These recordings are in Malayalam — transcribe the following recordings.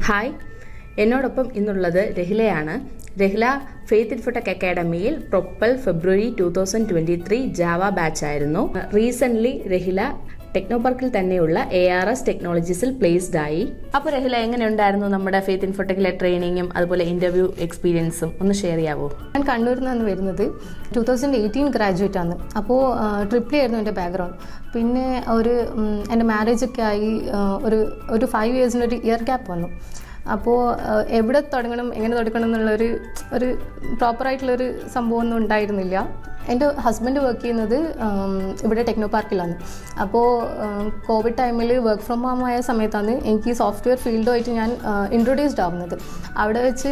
ഹായ്, എന്നോടൊപ്പം ഇന്നുള്ളത് രഹിലയാണ്. രഹില ഫെയ്ത്ത് ഇൻഫോടെക് അക്കാഡമിയിൽ പ്രൊപ്പൽ ഫെബ്രുവരി 2023 ജാവ ബാച്ച് ആയിരുന്നു. റീസെൻ്റ്ലി രഹില ടെക്നോപാർക്കിൽ തന്നെയുള്ള ARS ടെക്നോളജീസിൽ പ്ലേസ്ഡ് ആയി. അപ്പോൾ രഹില, എങ്ങനെയുണ്ടായിരുന്നു നമ്മുടെ ഫെയ്ത്ത് ഇൻഫോടെക്കിലെ ട്രെയിനിങ്ങും അതുപോലെ ഇൻ്റർവ്യൂ എക്സ്പീരിയൻസും ഒന്ന് ഷെയർ ചെയ്യാവോ? ഞാൻ കണ്ണൂരിൽ നിന്നാണ് വരുന്നത്. 2018 ഗ്രാജുവേറ്റ് ആണ്. അപ്പോൾ ട്രിപ്പിൾ ആയിരുന്നു എൻ്റെ ബാക്ക്ഗ്രൗണ്ട്. പിന്നെ എൻ്റെ മാരേജൊക്കെ ആയി ഒരു 5 ഇയേഴ്സിനൊരു ഇയർ ഗ്യാപ്പ് വന്നു. അപ്പോൾ എവിടെ തുടങ്ങണം, എങ്ങനെ തുടങ്ങണം എന്നുള്ളൊരു പ്രോപ്പറായിട്ടുള്ളൊരു സംഭവമൊന്നും ഉണ്ടായിരുന്നില്ല. എൻ്റെ ഹസ്ബൻഡ് വർക്ക് ചെയ്യുന്നത് ഇവിടെ ടെക്നോപാർക്കിലാണ്. അപ്പോൾ കോവിഡ് ടൈമിൽ വർക്ക് ഫ്രം ഹോം ആയ സമയത്താണ് എനിക്ക് സോഫ്റ്റ്വെയർ ഫീൽഡുമായിട്ട് ഞാൻ ഇൻട്രൊഡ്യൂസ്ഡ് ആവുന്നത്. അവിടെ വെച്ച്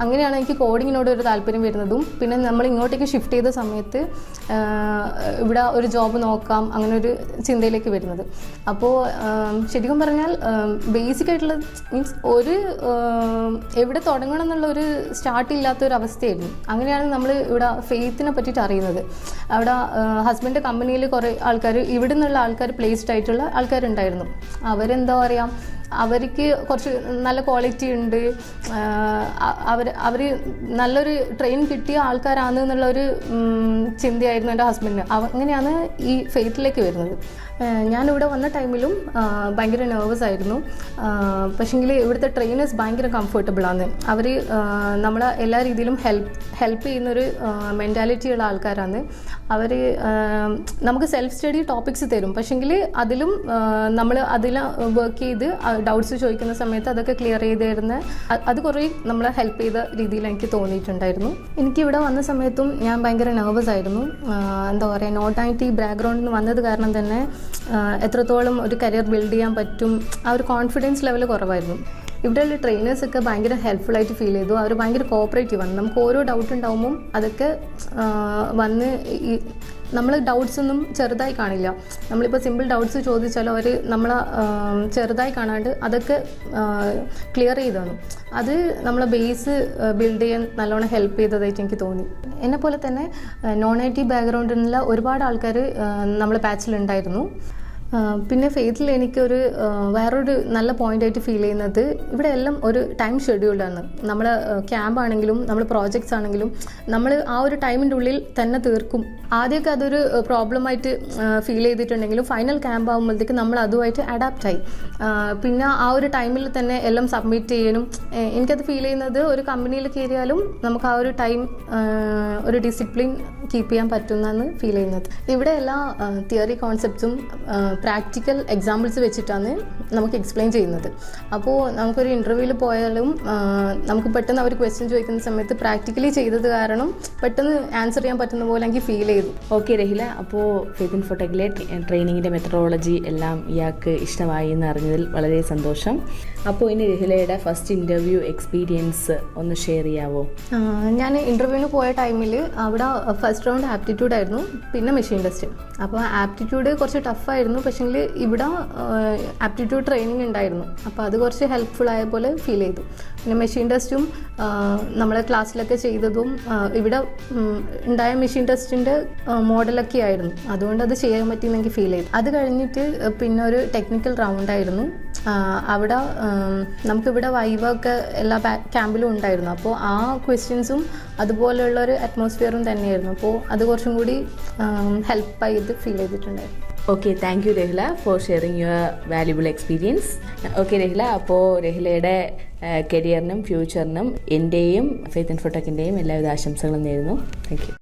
അങ്ങനെയാണ് എനിക്ക് കോഡിങ്ങിനോട് ഒരു താല്പര്യം വരുന്നതും. പിന്നെ നമ്മൾ ഇങ്ങോട്ടേക്ക് ഷിഫ്റ്റ് ചെയ്ത സമയത്ത് ഇവിടെ ഒരു ജോബ് നോക്കാം അങ്ങനെ ഒരു ചിന്തയിലേക്ക് വരുന്നത്. അപ്പോൾ ശരിക്കും പറഞ്ഞാൽ ബേസിക് ആയിട്ടുള്ള മീൻസ് എവിടെ തുടങ്ങണം എന്നുള്ളൊരു സ്റ്റാർട്ടില്ലാത്തൊരു അവസ്ഥയായിരുന്നു. അങ്ങനെയാണ് നമ്മൾ ഇവിടെ ഫെയ്ത്തിനെ പറ്റിയിട്ട് അറിയുന്നത്. അവിടെ ഹസ്ബൻഡ് കമ്പനിയിൽ കുറേ ആൾക്കാർ ഇവിടെ നിന്നുള്ള ആൾക്കാർ പ്ലേസ്ഡ് ആയിട്ടുള്ള ആൾക്കാരുണ്ടായിരുന്നു. അവരെന്താ പറയുക, അവർക്ക് കുറച്ച് നല്ല ക്വാളിറ്റി ഉണ്ട്, അവർ നല്ലൊരു ട്രെയിൻ കിട്ടിയ ആൾക്കാരാണ് എന്നുള്ളൊരു ചിന്തയായിരുന്നു എൻ്റെ ഹസ്ബൻഡിന്. അങ്ങനെയാണ് ഈ ഫെയ്ത്തിലേക്ക് വരുന്നത്. ഞാനിവിടെ വന്ന ടൈമിലും ഭയങ്കര നെർവസ് ആയിരുന്നു. പക്ഷേങ്കിൽ ഇവിടുത്തെ ട്രെയിനേഴ്സ് ഭയങ്കര കംഫർട്ടബിളാണ്. അവർ നമ്മളെ എല്ലാ രീതിയിലും ഹെൽപ്പ് ചെയ്യുന്നൊരു മെൻറ്റാലിറ്റിയുള്ള ആൾക്കാരാണ്. അവർ നമുക്ക് സെൽഫ് സ്റ്റഡി ടോപ്പിക്സ് തരും. പക്ഷേങ്കിൽ അതിലും നമ്മൾ അതിൽ വർക്ക് ചെയ്ത് ഡൗട്ട്സ് ചോദിക്കുന്ന സമയത്ത് അതൊക്കെ ക്ലിയർ ചെയ്ത് തരുന്ന അത് കുറേ നമ്മളെ ഹെൽപ്പ് ചെയ്ത രീതിയിൽ എനിക്ക് തോന്നിയിട്ടുണ്ടായിരുന്നു. എനിക്കിവിടെ വന്ന സമയത്തും ഞാൻ ഭയങ്കര നെർവസ് ആയിരുന്നു. എന്താ പറയുക, നോട്ട് IT ബാക്ക്ഗ്രൗണ്ടിൽ നിന്ന് വന്നത് കാരണം തന്നെ എത്രത്തോളം ഒരു കരിയർ ബിൽഡ് ചെയ്യാൻ പറ്റും ആ ഒരു കോൺഫിഡൻസ് ലെവൽ കുറവായിരുന്നു. ഇവിടെയുള്ള ട്രെയിനേഴ്സൊക്കെ ഭയങ്കര ഹെൽപ്ഫുള്ളായിട്ട് ഫീൽ ചെയ്തു. അവർ ഭയങ്കര കോപ്പറേറ്റീവാണ്. നമുക്ക് ഓരോ ഡൗട്ട് ഉണ്ടാകുമ്പം അതൊക്കെ വന്ന് നമ്മൾ ഡൗട്ട്സ് ഒന്നും ചെറുതായി കാണില്ല. നമ്മളിപ്പോൾ സിമ്പിൾ ഡൗട്ട്സ് ചോദിച്ചാലും അവർ നമ്മളെ ചെറുതായി കാണാണ്ട് അതൊക്കെ ക്ലിയർ ചെയ്ത് തന്നു. അത് നമ്മളെ ബേസ് ബിൽഡ് ചെയ്യാൻ നല്ലോണം ഹെൽപ്പ് ചെയ്തതായിട്ട് എനിക്ക് തോന്നി. എന്നെപ്പോലെ തന്നെ നോൺ IT ബാക്ക്ഗ്രൗണ്ടിൽ നിന്നുള്ള ഒരുപാട് ആൾക്കാർ നമ്മളെ ബാച്ചിലുണ്ടായിരുന്നു. പിന്നെ ഫെയ്ത്തിൽ എനിക്കൊരു വേറൊരു നല്ല പോയിൻ്റായിട്ട് ഫീൽ ചെയ്യുന്നത് ഇവിടെ എല്ലാം ഒരു ടൈം ഷെഡ്യൂൾഡാണ്. നമ്മൾ ക്യാമ്പാണെങ്കിലും നമ്മൾ പ്രോജക്ട്സ് ആണെങ്കിലും നമ്മൾ ആ ഒരു ടൈമിൻ്റെ ഉള്ളിൽ തന്നെ തീർക്കും. ആദ്യമൊക്കെ അതൊരു പ്രോബ്ലമായിട്ട് ഫീൽ ചെയ്തിട്ടുണ്ടെങ്കിലും ഫൈനൽ ക്യാമ്പ് ആകുമ്പോഴത്തേക്ക് നമ്മൾ അതുമായിട്ട് അഡാപ്റ്റായി. പിന്നെ ആ ഒരു ടൈമിൽ തന്നെ എല്ലാം സബ്മിറ്റ് ചെയ്യാനും എനിക്കത് ഫീൽ ചെയ്യുന്നത് ഒരു കമ്പനിയിൽ കയറിയാലും നമുക്ക് ആ ഒരു ടൈം ഒരു ഡിസിപ്ലിൻ കീപ്പ് ചെയ്യാൻ പറ്റുന്നതെന്ന് ഫീൽ ചെയ്യുന്നത്. ഇവിടെ എല്ലാ തിയറി കോൺസെപ്റ്റ്സും പ്രാക്ടിക്കൽ എക്സാമ്പിൾസ് വെച്ചിട്ടാണ് നമുക്ക് എക്സ്പ്ലെയിൻ ചെയ്യുന്നത്. അപ്പോൾ നമുക്കൊരു ഇൻ്റർവ്യൂവിൽ പോയാലും നമുക്ക് പെട്ടെന്ന് അവർ ക്വസ്റ്റ്യൻ ചോദിക്കുന്ന സമയത്ത് പ്രാക്ടിക്കലി ചെയ്തത് കാരണം പെട്ടെന്ന് ആൻസർ ചെയ്യാൻ പറ്റുന്ന പോലെ എനിക്ക് ഫീൽ ചെയ്തു. ഓക്കെ രഹില, അപ്പോൾ ഫെയ്ത്ത് ഇൻഫോടെക്കിലെ ട്രെയിനിങ്ങിൻ്റെ മെത്തഡോളജി എല്ലാം ഇയാൾക്ക് ഇഷ്ടമായി എന്ന് അറിഞ്ഞതിൽ വളരെ സന്തോഷം. അപ്പോൾ ഇനി രഹിലയുടെ ഫസ്റ്റ് ഇൻ്റർവ്യൂ എക്സ്പീരിയൻസ് ഒന്ന് ഷെയർ ചെയ്യാവോ? ഞാൻ ഇൻ്റർവ്യൂവിന് പോയ ടൈമിൽ അവിടെ ഫസ്റ്റ് റൗണ്ട് ആപ്റ്റിറ്റ്യൂഡ് ആയിരുന്നു, പിന്നെ മെഷീൻ ടെസ്റ്റ്. അപ്പോൾ ആപ്റ്റിറ്റ്യൂഡ് കുറച്ച് ടഫായിരുന്നു. പക്ഷേങ്കിൽ ഇവിടെ ആപ്റ്റിറ്റ്യൂഡ് ട്രെയിനിങ് ഉണ്ടായിരുന്നു. അപ്പോൾ അത് കുറച്ച് ഹെൽപ്ഫുൾ ആയ പോലെ ഫീൽ ചെയ്തു. പിന്നെ മെഷീൻ ടെസ്റ്റും നമ്മളെ ക്ലാസ്സിലൊക്കെ ചെയ്തതും ഇവിടെ ഉണ്ടായ മെഷീൻ ടെസ്റ്റിൻ്റെ മോഡലൊക്കെ ആയിരുന്നു. അതുകൊണ്ട് അത് ചെയ്യാൻ പറ്റിയെന്ന് എനിക്ക് ഫീൽ ചെയ്തു. അത് കഴിഞ്ഞിട്ട് പിന്നെ ഒരു ടെക്നിക്കൽ റൗണ്ടായിരുന്നു. അവിടെ നമുക്കിവിടെ വൈവൊക്കെ എല്ലാ ക്യാമ്പിലും ഉണ്ടായിരുന്നു. അപ്പോൾ ആ ക്വസ്റ്റ്യൻസും അതുപോലെയുള്ളൊരു അറ്റ്മോസ്ഫിയറും തന്നെയായിരുന്നു. അപ്പോൾ അത് കുറച്ചും കൂടി ഹെൽപ്പ് ചെയ്ത് ഫീൽ ചെയ്തിട്ടുണ്ടായിരുന്നു. Okay, thank you Rahila four sharing your valuable experience. Okay Rahila, അപ്പോൾ രഹിലയുടെ കരിയറിനും ഫ്യൂച്ചറിനും എൻ്റെയും ഫെയ്ത്ത് ഇൻഫോടെക്കിൻ്റെയും എല്ലാവിധ ആശംസകളും നേരുന്നു. Thank you.